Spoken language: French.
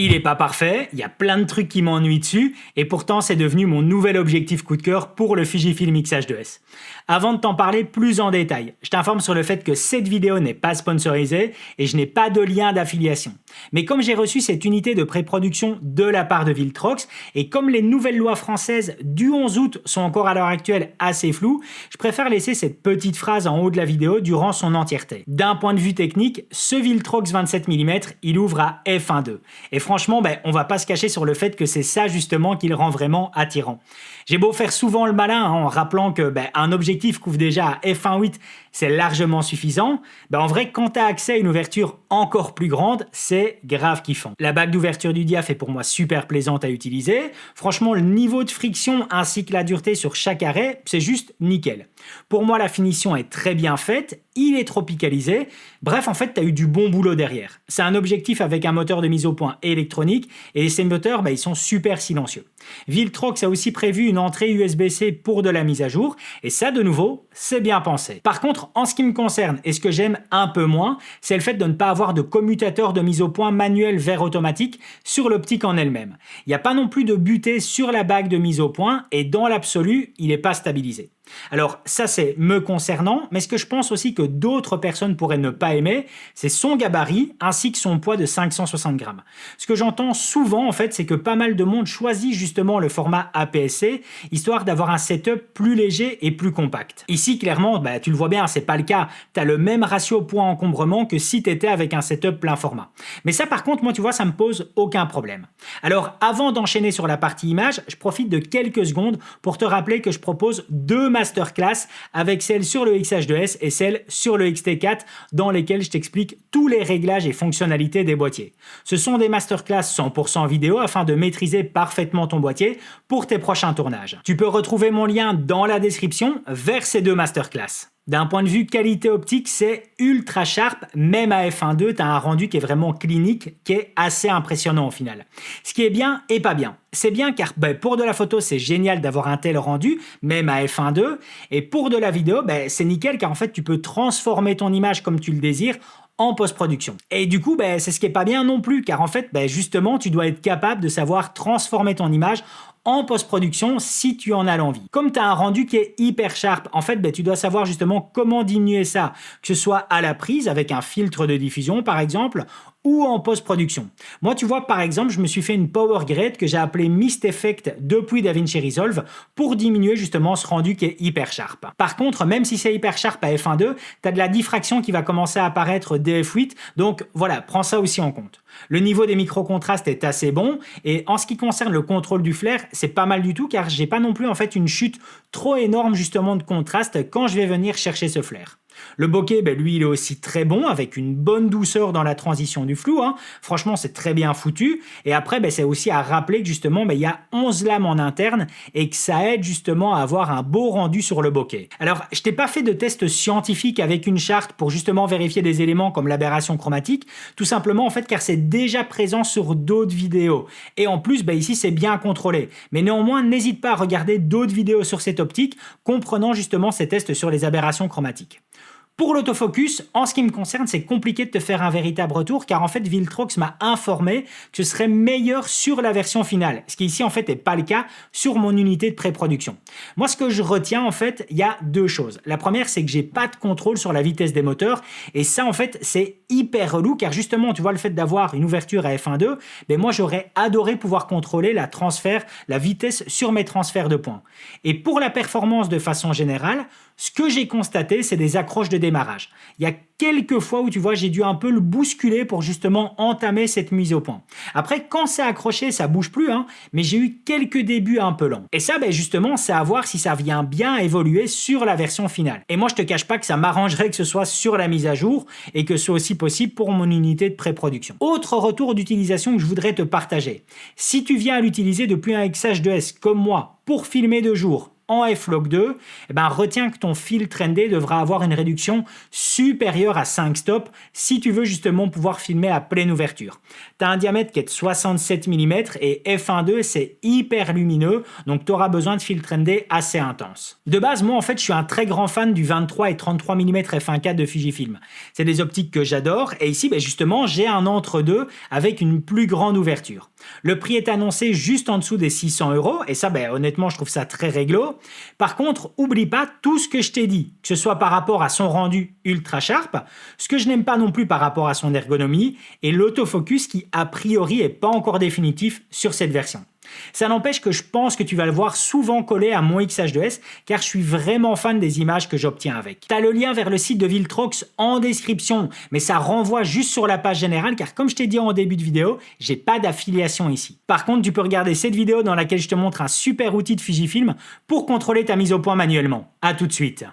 Il est pas parfait, il y a plein de trucs qui m'ennuient dessus, et pourtant c'est devenu mon nouvel objectif coup de cœur pour le Fujifilm X-H2S. Avant de t'en parler plus en détail, je t'informe sur le fait que cette vidéo n'est pas sponsorisée et je n'ai pas de lien d'affiliation. Mais comme j'ai reçu cette unité de pré-production de la part de Viltrox, et comme les nouvelles lois françaises du 11 août sont encore à l'heure actuelle assez floues, je préfère laisser cette petite phrase en haut de la vidéo durant son entièreté. D'un point de vue technique, ce Viltrox 27 mm, il ouvre à f1.2. Et franchement, on va pas se cacher sur le fait que c'est ça justement qui le rend vraiment attirant. J'ai beau faire souvent le malin en rappelant que un objectif couvre déjà à f1.8, c'est largement suffisant. En vrai, quand tu as accès à une ouverture encore plus grande, c'est grave kiffant. La bague d'ouverture du diaph est pour moi super plaisante à utiliser. Franchement, le niveau de friction ainsi que la dureté sur chaque arrêt, c'est juste nickel. Pour moi, la finition est très bien faite, il est tropicalisé. Bref, en fait, tu as eu du bon boulot derrière. C'est un objectif avec un moteur de mise au point électronique et ces moteurs, ils sont super silencieux. Viltrox a aussi prévu une entrée USB-C pour de la mise à jour et ça, de nouveau, c'est bien pensé. Par contre, en ce qui me concerne et ce que j'aime un peu moins, c'est le fait de ne pas avoir de commutateur de mise au point manuel vers automatique sur l'optique en elle-même. Il n'y a pas non plus de butée sur la bague de mise au point et dans l'absolu, il n'est pas stabilisé. Alors ça c'est me concernant, mais ce que je pense aussi que d'autres personnes pourraient ne pas aimer, c'est son gabarit ainsi que son poids de 560 grammes. Ce que j'entends souvent en fait, c'est que pas mal de monde choisit justement le format APS-C, histoire d'avoir un setup plus léger et plus compact. Ici clairement, tu le vois bien, c'est pas le cas, tu as le même ratio poids-encombrement que si tu étais avec un setup plein format. Mais ça par contre, moi tu vois, ça me pose aucun problème. Alors avant d'enchaîner sur la partie image, je profite de quelques secondes pour te rappeler que je propose deux masterclass avec celle sur le X-H2S et celle sur le X-T4 dans lesquelles je t'explique tous les réglages et fonctionnalités des boîtiers. Ce sont des masterclass 100% vidéo afin de maîtriser parfaitement ton boîtier pour tes prochains tournages. Tu peux retrouver mon lien dans la description vers ces deux masterclass. D'un point de vue qualité optique, c'est ultra sharp, même à f1.2, tu as un rendu qui est vraiment clinique, qui est assez impressionnant au final. Ce qui est bien et pas bien. C'est bien car pour de la photo, c'est génial d'avoir un tel rendu, même à f1.2, et pour de la vidéo, c'est nickel car en fait, tu peux transformer ton image comme tu le désires en post-production. Et du coup, c'est ce qui est pas bien non plus, car en fait, justement, tu dois être capable de savoir transformer ton image en post-production si tu en as l'envie. Comme tu as un rendu qui est hyper sharp, en fait, tu dois savoir justement comment diminuer ça, que ce soit à la prise avec un filtre de diffusion par exemple, ou en post-production. Moi, tu vois, par exemple, je me suis fait une power grade que j'ai appelée Mist Effect depuis DaVinci Resolve pour diminuer justement ce rendu qui est hyper sharp. Par contre, même si c'est hyper sharp à f1.2, tu as de la diffraction qui va commencer à apparaître dès f8, donc voilà, prends ça aussi en compte. Le niveau des micro-contrastes est assez bon et en ce qui concerne le contrôle du flair, c'est pas mal du tout car j'ai pas non plus en fait une chute trop énorme justement de contraste quand je vais venir chercher ce flair. Le bokeh, lui, il est aussi très bon, avec une bonne douceur dans la transition du flou. Franchement, c'est très bien foutu. Et après, c'est aussi à rappeler que justement, il y a 11 lames en interne et que ça aide justement à avoir un beau rendu sur le bokeh. Alors, je t'ai pas fait de test scientifique avec une charte pour justement vérifier des éléments comme l'aberration chromatique, tout simplement en fait car c'est déjà présent sur d'autres vidéos. Et en plus, ici, c'est bien contrôlé. Mais néanmoins, n'hésite pas à regarder d'autres vidéos sur cette optique, comprenant justement ces tests sur les aberrations chromatiques. Pour l'autofocus, en ce qui me concerne, c'est compliqué de te faire un véritable retour car en fait Viltrox m'a informé que ce serait meilleur sur la version finale, ce qui ici en fait n'est pas le cas sur mon unité de pré-production. Moi ce que je retiens en fait, il y a deux choses. La première c'est que j'ai pas de contrôle sur la vitesse des moteurs et ça en fait c'est hyper relou car justement tu vois le fait d'avoir une ouverture à f1.2, moi j'aurais adoré pouvoir contrôler la vitesse sur mes transferts de points. Et pour la performance de façon générale, ce que j'ai constaté, c'est des accroches de démarrage. Il y a quelques fois où tu vois, j'ai dû un peu le bousculer pour justement entamer cette mise au point. Après, quand c'est accroché, ça bouge plus, mais j'ai eu quelques débuts un peu lents. Et ça, justement, c'est à voir si ça vient bien évoluer sur la version finale. Et moi, je te cache pas que ça m'arrangerait que ce soit sur la mise à jour et que ce soit aussi possible pour mon unité de pré-production. Autre retour d'utilisation que je voudrais te partager. Si tu viens à l'utiliser depuis un X-H2S comme moi pour filmer de jour, en f-log 2, retiens que ton filtre ND devra avoir une réduction supérieure à 5 stops si tu veux justement pouvoir filmer à pleine ouverture. Tu as un diamètre qui est de 67 mm et f1.2 c'est hyper lumineux, donc tu auras besoin de filtre ND assez intense. De base, moi en fait je suis un très grand fan du 23 et 33 mm f1.4 de Fujifilm. C'est des optiques que j'adore et ici justement j'ai un entre-deux avec une plus grande ouverture. Le prix est annoncé juste en dessous des 600 € et ça honnêtement je trouve ça très réglo. Par contre, oublie pas tout ce que je t'ai dit, que ce soit par rapport à son rendu ultra sharp, ce que je n'aime pas non plus par rapport à son ergonomie et l'autofocus qui a priori est pas encore définitif sur cette version. Ça n'empêche que je pense que tu vas le voir souvent collé à mon X-H2S car je suis vraiment fan des images que j'obtiens avec. Tu as le lien vers le site de Viltrox en description, mais ça renvoie juste sur la page générale car comme je t'ai dit en début de vidéo, j'ai pas d'affiliation ici. Par contre, tu peux regarder cette vidéo dans laquelle je te montre un super outil de Fujifilm pour contrôler ta mise au point manuellement. À tout de suite.